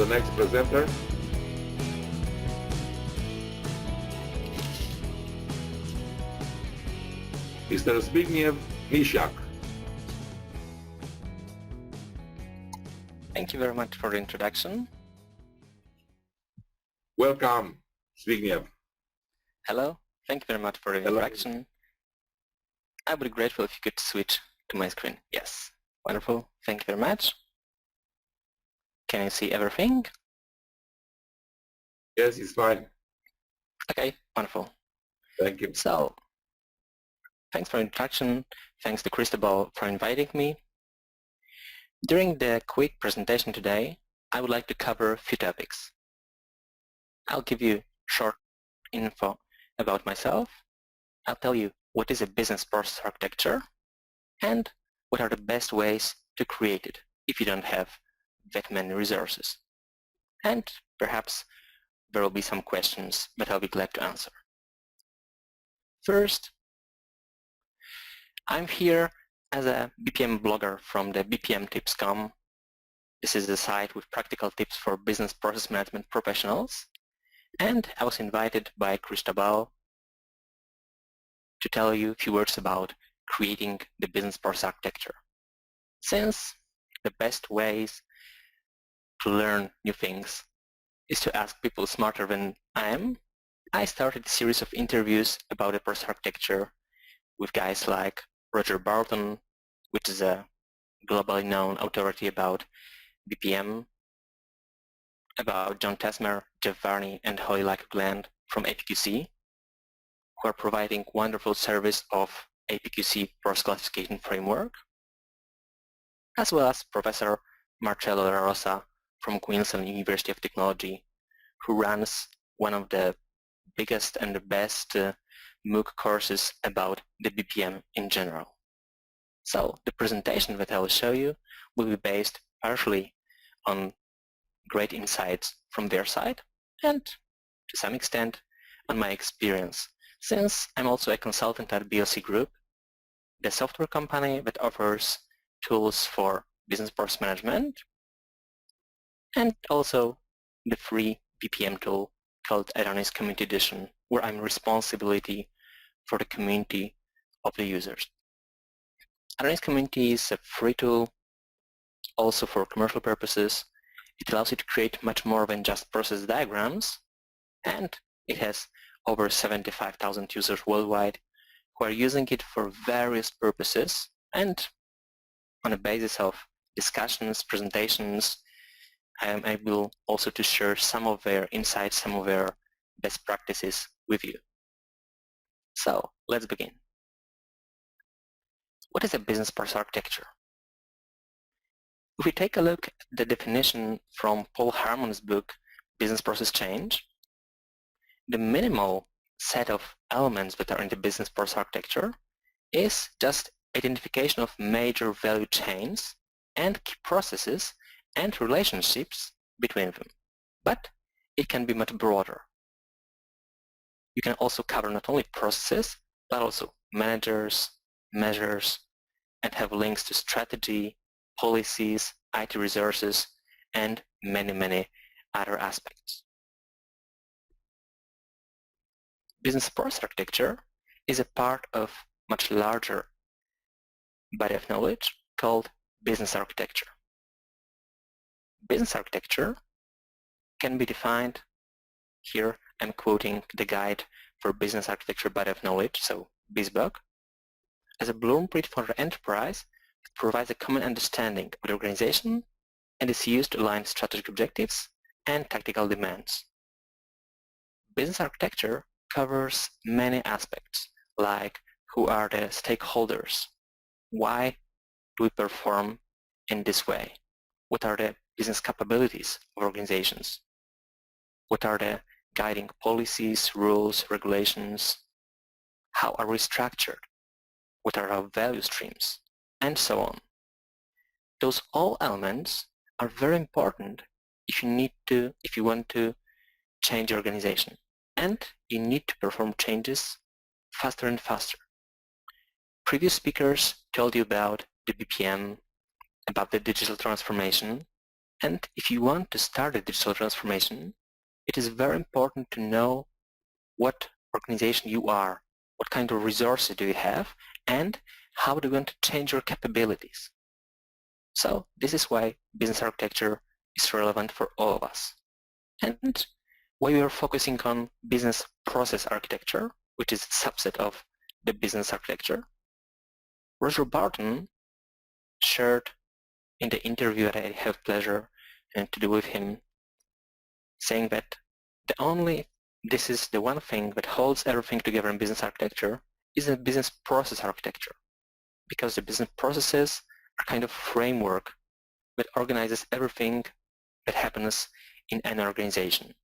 the next presenter. Mr. Zbigniew Misiak. Thank you very much for the introduction. Welcome, Zbigniew. Hello, thank you very much for the introduction. I would be grateful if you could switch to my screen. Yes, wonderful, thank you very much. Can you see everything? Yes, it's fine. Okay, wonderful. Thank you. So, thanks for the introduction. Thanks to Cristobal for inviting me. During the quick presentation today, I would like to cover a few topics. I'll give you short info about myself. I'll tell you what is a business process architecture and what are the best ways to create it if you don't have that many resources. And perhaps there will be some questions that I'll be glad to answer. First, I'm here as a BPM blogger from the bpmtips.com. This is a site with practical tips for business process management professionals. And I was invited by Cristobal to tell you a few words about creating the business process architecture. Since the best ways to learn new things is to ask people smarter than I am, I started a series of interviews about the process architecture with guys like Roger Barton, which is a globally known authority about BPM, about John Tesmer, Jeff Varney, and Holly Lackland from APQC, who are providing wonderful service of APQC process classification framework, as well as Professor Marcello La Rosa from Queensland University of Technology, who runs one of the biggest and the best MOOC courses about the BPM in general. So the presentation that I will show you will be based partially on great insights from their side and to some extent on my experience, since I'm also a consultant at BLC Group, the software company that offers tools for business process management, and also the free BPM tool called ADONIS Community Edition, where I'm responsibility for the community of the users. ADONIS Community is a free tool also for commercial purposes. It allows you to create much more than just process diagrams, and it has over 75,000 users worldwide who are using it for various purposes, and on a basis of discussions, presentations, I am able also to share some of their insights, some of their best practices with you. So let's begin. What is a business process architecture? If we take a look at the definition from Paul Harmon's book, Business Process Change, the minimal set of elements that are in the business process architecture is just identification of major value chains and key processes and relationships between them. But it can be much broader. You can also cover not only processes, but also managers, measures, and have links to strategy, policies, IT resources, and many, many other aspects. Business process architecture is a part of much larger body of knowledge called business architecture. Business architecture can be defined, here I'm quoting the guide for business architecture body of knowledge, so BizBook, as a blueprint for the enterprise that provides a common understanding of the organization and is used to align strategic objectives and tactical demands. Business architecture covers many aspects, like who are the stakeholders, why do we perform in this way, what are the business capabilities of organizations, what are the guiding policies, rules, regulations, how are we structured, what are our value streams, and so on. Those all elements are very important if you want to change your organization, and you need to perform changes faster and faster. Previous speakers told you about the BPM, about the digital transformation, And if you want to start a digital transformation, it is very important to know what organization you are, what kind of resources do you have, and how do you want to change your capabilities. So this is why business architecture is relevant for all of us. And why we are focusing on business process architecture, which is a subset of the business architecture. Roger Barton shared in the interview that I have pleasure to do with him, saying that this is the one thing that holds everything together in business architecture is a business process architecture, because the business processes are kind of framework that organizes everything that happens in an organization.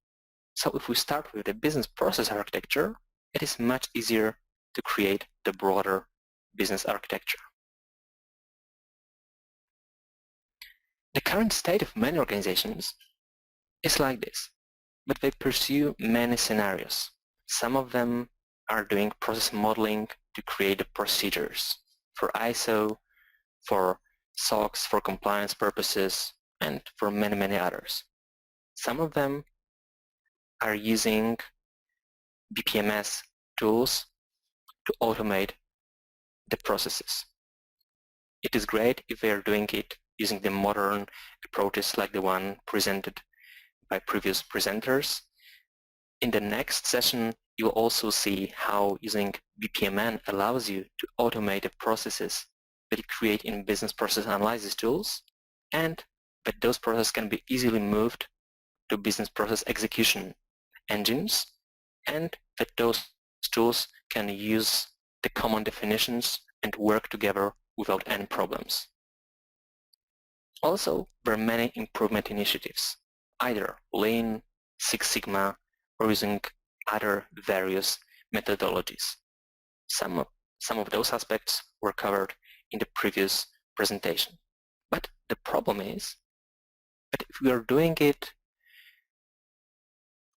So if we start with the business process architecture, it is much easier to create the broader business architecture. The current state of many organizations is like this, but they pursue many scenarios. Some of them are doing process modeling to create the procedures for ISO, for SOX, for compliance purposes, and for many, many others. Some of them are using BPMS tools to automate the processes. It is great if they are doing it using the modern approaches like the one presented by previous presenters. In the next session, you will also see how using BPMN allows you to automate the processes that you create in business process analysis tools, and that those processes can be easily moved to business process execution engines, and that those tools can use the common definitions and work together without any problems. Also, there are many improvement initiatives, either Lean, Six Sigma, or using other various methodologies. Some of those aspects were covered in the previous presentation. But the problem is that if we are doing it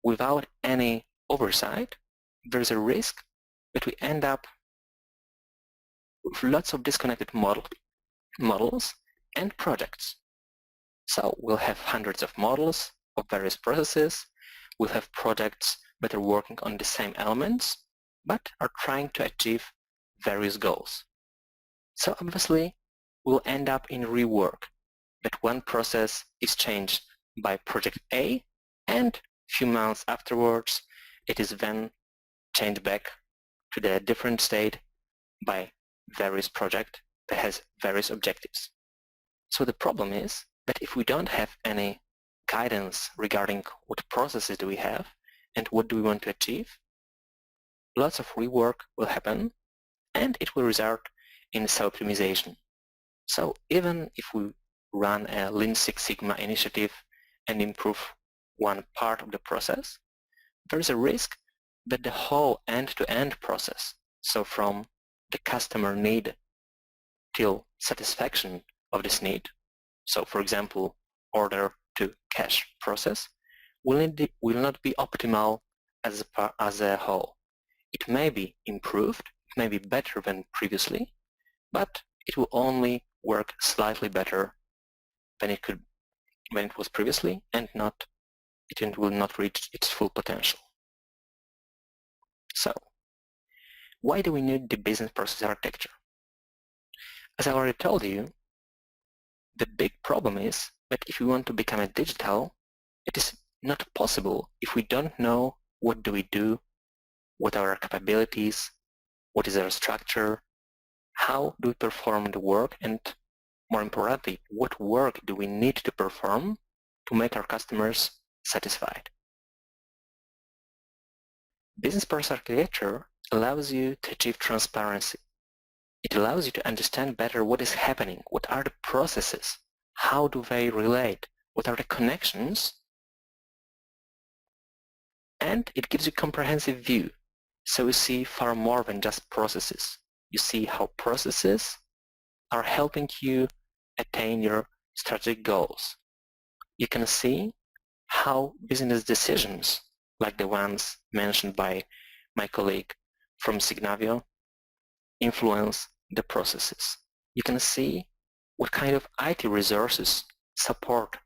without any oversight, there's a risk that we end up with lots of disconnected models and projects. So we'll have hundreds of models of various processes. We'll have projects that are working on the same elements, but are trying to achieve various goals. So obviously, we'll end up in rework, that one process is changed by project A, and a few months afterwards, it is then changed back to the different state by various project that has various objectives. So the problem is that if we don't have any guidance regarding what processes do we have and what do we want to achieve, lots of rework will happen and it will result in self-optimization. So even if we run a Lean Six Sigma initiative and improve one part of the process, there is a risk that the whole end-to-end process, so from the customer need till satisfaction of this need, so for example, order to cash process, will not be optimal as a whole. It may be improved, it may be better than previously, but it will only work slightly better than it was previously, and it will not reach its full potential. So, why do we need the business process architecture? As I already told you, the big problem is that if we want to become a digital, it is not possible if we don't know what do we do, what are our capabilities, what is our structure, how do we perform the work, and more importantly, what work do we need to perform to make our customers satisfied. Business process architecture allows you to achieve transparency. It allows you to understand better what is happening, what are the processes, how do they relate, what are the connections, and it gives you a comprehensive view. So you see far more than just processes. You see how processes are helping you attain your strategic goals. You can see how business decisions, like the ones mentioned by my colleague from Signavio, influence the processes. You can see what kind of IT resources support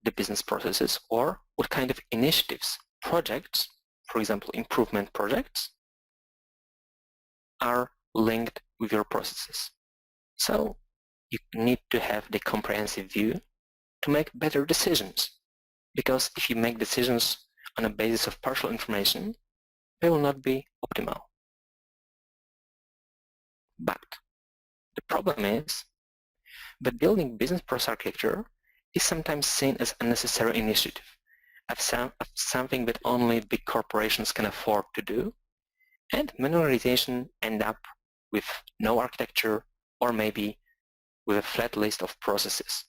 the business processes or what kind of initiatives, projects, for example, improvement projects, are linked with your processes. So you need to have the comprehensive view to make better decisions, because if you make decisions on a basis of partial information, they will not be optimal. But the problem is that building business process architecture is sometimes seen as a necessary initiative, as something that only big corporations can afford to do, and many organizations end up with no architecture or maybe with a flat list of processes.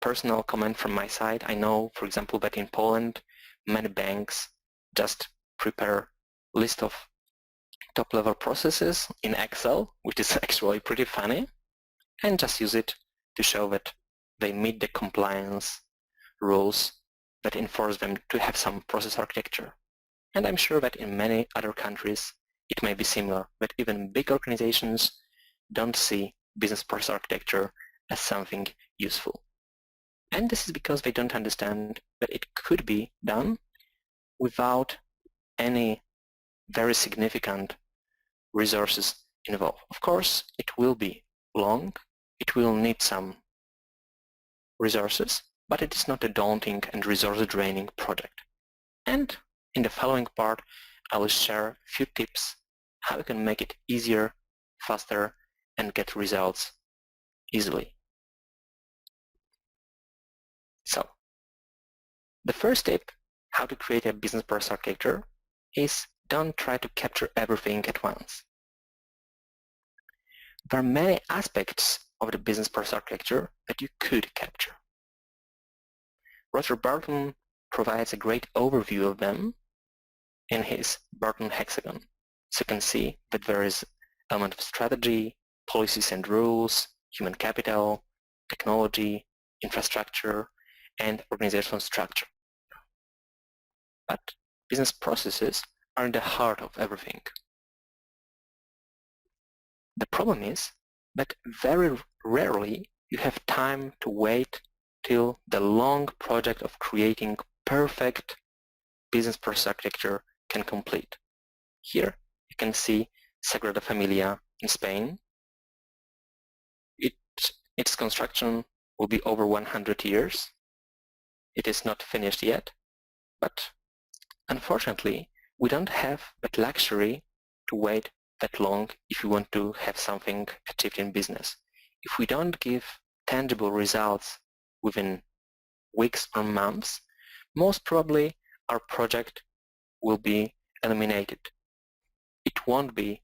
Personal comment from my side, I know, for example, that in Poland, many banks just prepare a list of top-level processes in Excel, which is actually pretty funny, and just use it to show that they meet the compliance rules that enforce them to have some process architecture. And I'm sure that in many other countries it may be similar, that even big organizations don't see business process architecture as something useful. And this is because they don't understand that it could be done without any very significant resources involved. Of course, it will be long, it will need some resources, but it is not a daunting and resource-draining project. And in the following part, I will share a few tips how you can make it easier, faster, and get results easily. So, the first tip, how to create a business process architecture, is don't try to capture everything at once. There are many aspects of the business process architecture that you could capture. Roger Barton provides a great overview of them in his Barton hexagon. So you can see that there is element of strategy, policies and rules, human capital, technology, infrastructure, and organizational structure. But business processes are in the heart of everything. The problem is that very rarely you have time to wait till the long project of creating perfect business process architecture can complete. Here you can see Sagrada Familia in Spain. Its construction will be over 100 years. It is not finished yet, but unfortunately we don't have that luxury to wait that long if we want to have something achieved in business. If we don't give tangible results within weeks or months, most probably our project will be eliminated. It won't be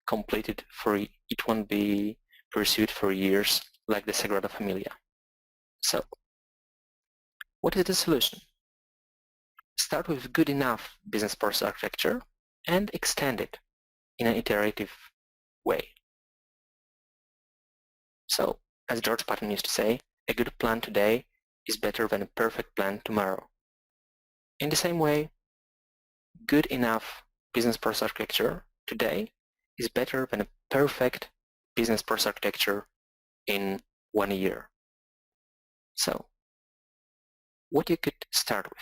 completed it won't be pursued for years like the Sagrada Familia. So, what is the solution? Start with good enough business process architecture and extend it in an iterative way. So, as George Patton used to say, a good plan today is better than a perfect plan tomorrow. In the same way, good enough business process architecture today is better than a perfect business process architecture in 1 year. So, what you could start with?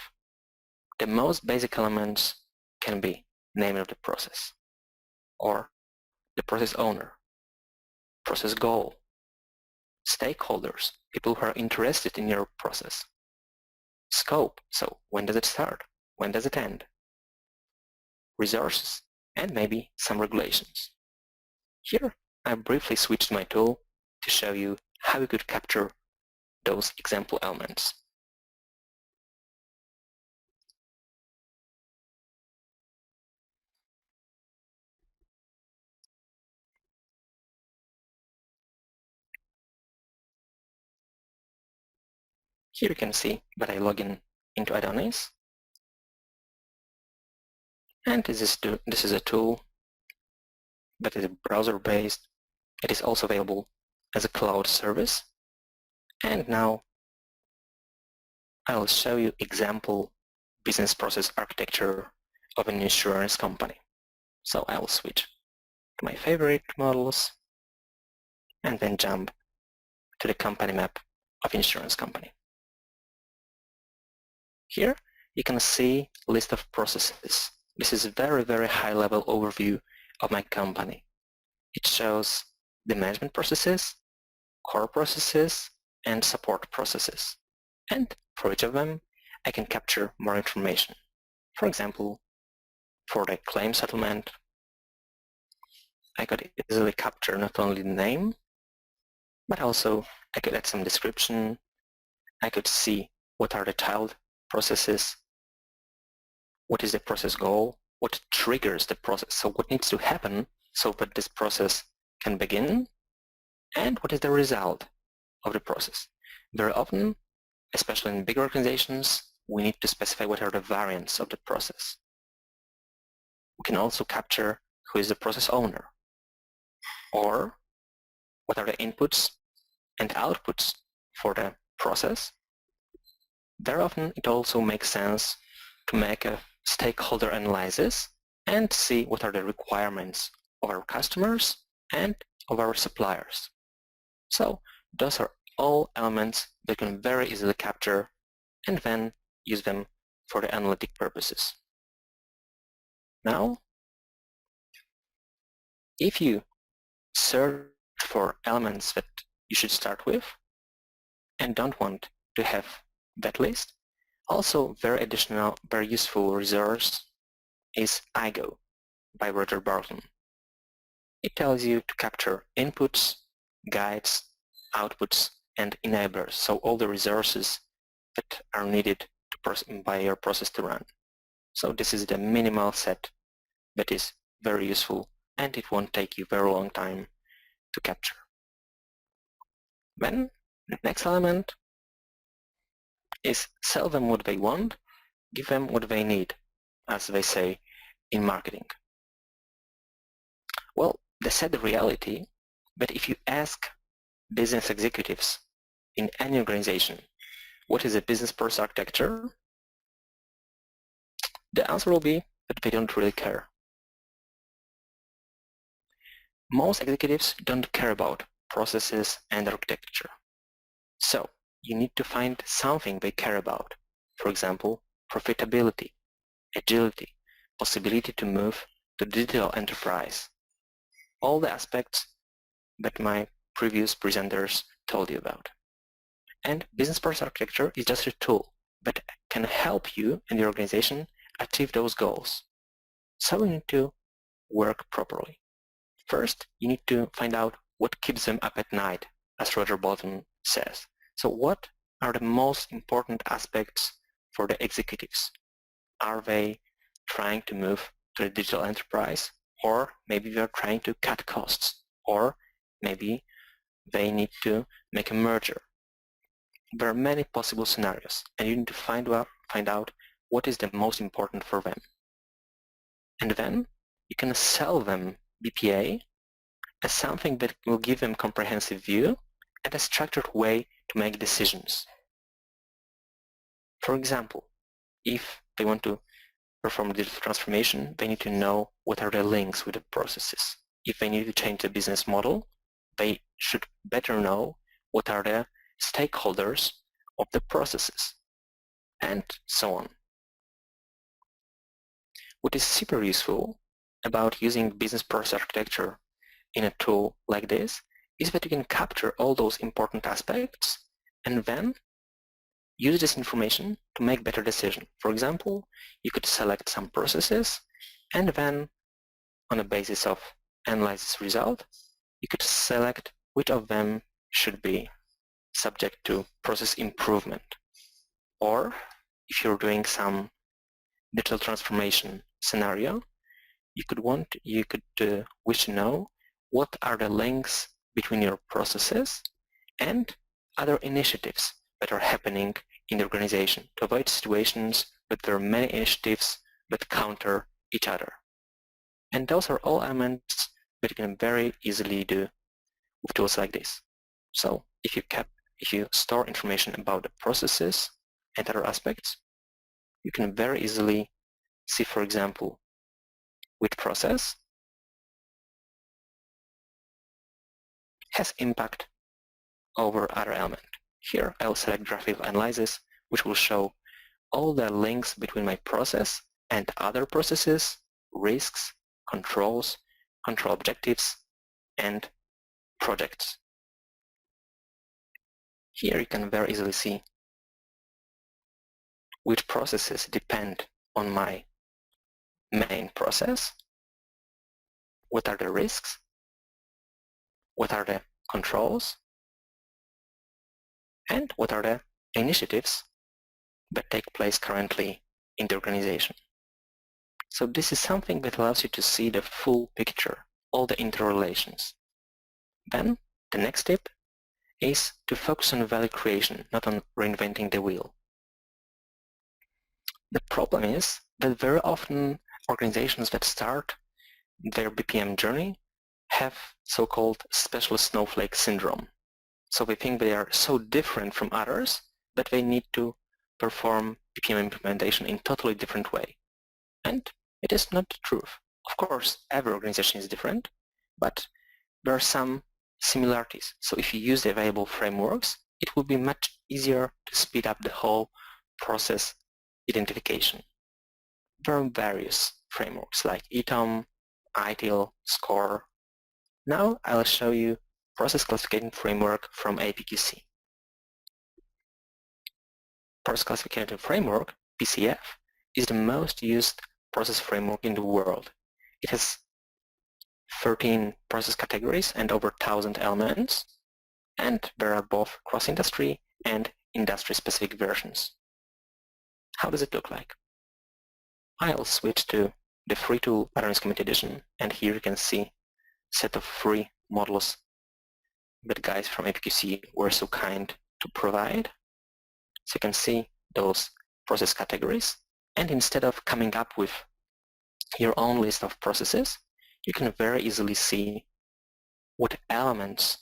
The most basic elements can be name of the process, or the process owner, process goal, stakeholders, people who are interested in your process, scope, so when does it start, when does it end, resources, and maybe some regulations. Here I briefly switched my tool to show you how you could capture those example elements. Here you can see that I log in into ADONIS, and this is a tool that is browser-based. It is also available as a cloud service. And now I'll show you example business process architecture of an insurance company. So I'll switch to my favorite models and then jump to the company map of insurance company. Here you can see a list of processes. This is a very, very high-level overview of my company. It shows the management processes, core processes, and support processes. And for each of them, I can capture more information. For example, for the claim settlement, I could easily capture not only the name, but also I could add some description. I could see what are the child processes, what is the process goal, what triggers the process, so what needs to happen so that this process can begin, and what is the result of the process. Very often, especially in big organizations, we need to specify what are the variants of the process. We can also capture who is the process owner, or what are the inputs and outputs for the process. Very often it also makes sense to make a stakeholder analysis and see what are the requirements of our customers and of our suppliers. So those are all elements that can very easily capture and then use them for the analytic purposes. Now, if you search for elements that you should start with and don't want to have that list, also very useful resource is IGO by Roger Barton. It tells you to capture inputs, guides, outputs, and enablers, so all the resources that are needed by your process to run. So this is the minimal set that is very useful, and it won't take you very long time to capture. Then the next element is sell them what they want, give them what they need, as they say in marketing. Well, the sad reality that if you ask business executives in any organization what is a business process architecture, the answer will be that they don't really care. Most executives don't care about processes and architecture. So you need to find something they care about. For example, profitability, agility, possibility to move to digital enterprise. All the aspects that my previous presenters told you about. And business process architecture is just a tool that can help you and your organization achieve those goals. So you need to work properly. First, you need to find out what keeps them up at night, as Roger Bolton says. So what are the most important aspects for the executives? Are they trying to move to a digital enterprise? Or maybe they're trying to cut costs? Or maybe they need to make a merger? There are many possible scenarios, and you need to find out what is the most important for them. And then you can sell them BPA as something that will give them comprehensive view and a structured way to make decisions. For example, if they want to perform digital transformation, they need to know what are the links with the processes. If they need to change the business model, they should better know what are the stakeholders of the processes, and so on. What is super useful about using business process architecture in a tool like this is that you can capture all those important aspects and then use this information to make better decisions. For example, you could select some processes and then on the basis of analyze this result, you could select which of them should be subject to process improvement. Or if you're doing some digital transformation scenario, you could wish to know what are the links between your processes and other initiatives that are happening in the organization to avoid situations where there are many initiatives that counter each other. And those are all elements that you can very easily do with tools like this. So if you store information about the processes and other aspects, you can very easily see, for example, which process has impact over other element. Here I'll select graphical analysis, which will show all the links between my process and other processes, risks, controls, control objectives, and projects. Here you can very easily see which processes depend on my main process, what are the risks, what are the controls, and what are the initiatives that take place currently in the organization. So this is something that allows you to see the full picture, all the interrelations. Then the next step is to focus on value creation, not on reinventing the wheel. The problem is that very often organizations that start their BPM journey have so-called special snowflake syndrome. So they think they are so different from others that they need to perform BPM implementation in a totally different way. And it is not the truth. Of course, every organization is different, but there are some similarities. So if you use the available frameworks, it will be much easier to speed up the whole process identification. There are various frameworks like ETOM, ITIL, SCORE. Now I'll show you process classification framework from APQC. Process classification framework, PCF, is the most used process framework in the world. It has 13 process categories and over 1,000 elements, and there are both cross-industry and industry-specific versions. How does it look like? I'll switch to the free tool ADONIS Community Edition, and here you can see a set of free models that guys from APQC were so kind to provide. So you can see those process categories, and instead of coming up with your own list of processes, you can very easily see what elements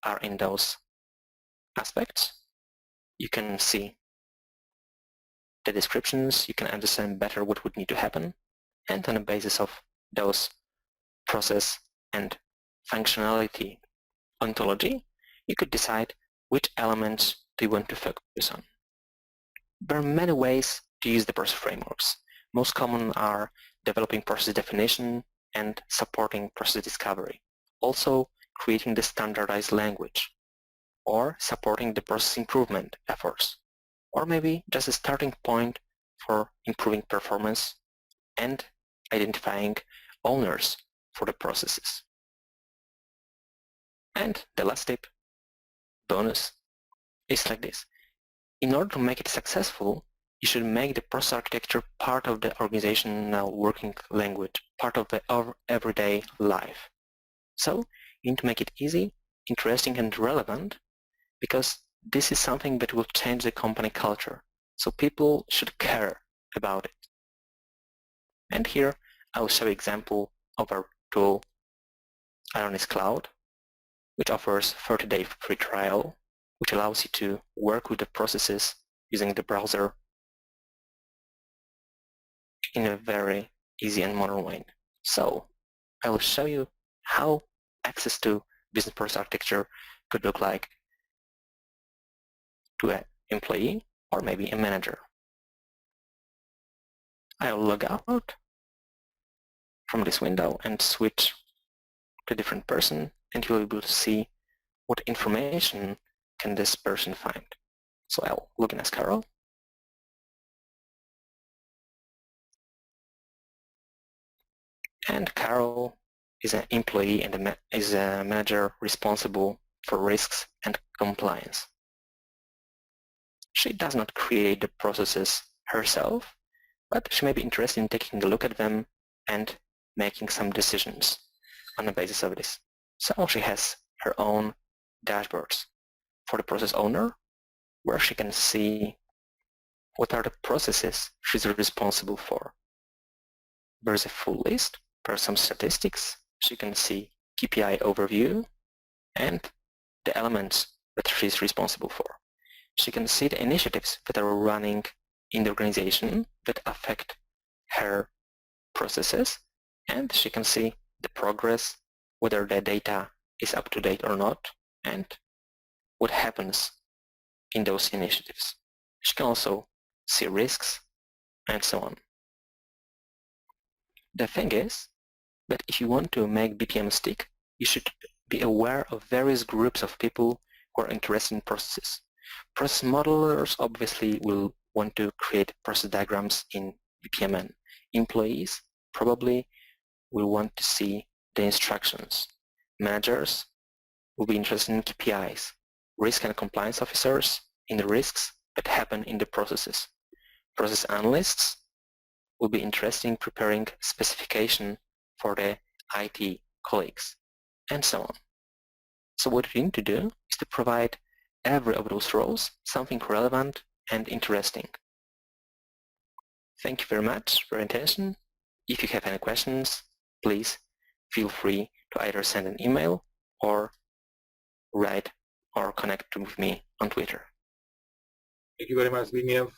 are in those aspects. You can see the descriptions, you can understand better what would need to happen, and on the basis of those process and functionality ontology, you could decide which elements do you want to focus on. There are many ways to use the process frameworks. Most common are developing process definition and supporting process discovery. Also creating the standardized language, or supporting the process improvement efforts, or maybe just a starting point for improving performance and identifying owners for the processes. And the last tip, bonus, is like this. In order to make it successful, you should make the process architecture part of the organizational working language, part of the everyday life. So you need to make it easy, interesting, and relevant, because this is something that will change the company culture. So people should care about it. And here I will show an example of our tool, ADONIS Cloud, which offers 30-day free trial, which allows you to work with the processes using the browser in a very easy and modern way. So I will show you how access to business process architecture could look like to an employee or maybe a manager. I'll log out from this window and switch to a different person, and you'll be able to see what information can this person find. So I'll log in as Carol. And Carol is an employee and is a manager responsible for risks and compliance. She does not create the processes herself, but she may be interested in taking a look at them and making some decisions on the basis of this. So she has her own dashboards for the process owner, where she can see what are the processes she's responsible for. There's a full list, there are some statistics, she can see KPI overview and the elements that she's responsible for. She can see the initiatives that are running in the organization that affect her processes, and she can see the progress, whether the data is up to date or not, and what happens in those initiatives. She can also see risks, and so on. The thing is that if you want to make BPM stick, you should be aware of various groups of people who are interested in processes. Process modelers obviously will want to create process diagrams in BPM, and employees probably will want to see the instructions. Managers will be interested in KPIs. Risk and compliance officers in the risks that happen in the processes. Process analysts will be interested in preparing specification for the IT colleagues, and so on. So what you need to do is to provide every of those roles something relevant and interesting. Thank you very much for your attention. If you have any questions, please feel free to either send an email or write or connect with me on Twitter. Thank you very much, Zbigniew.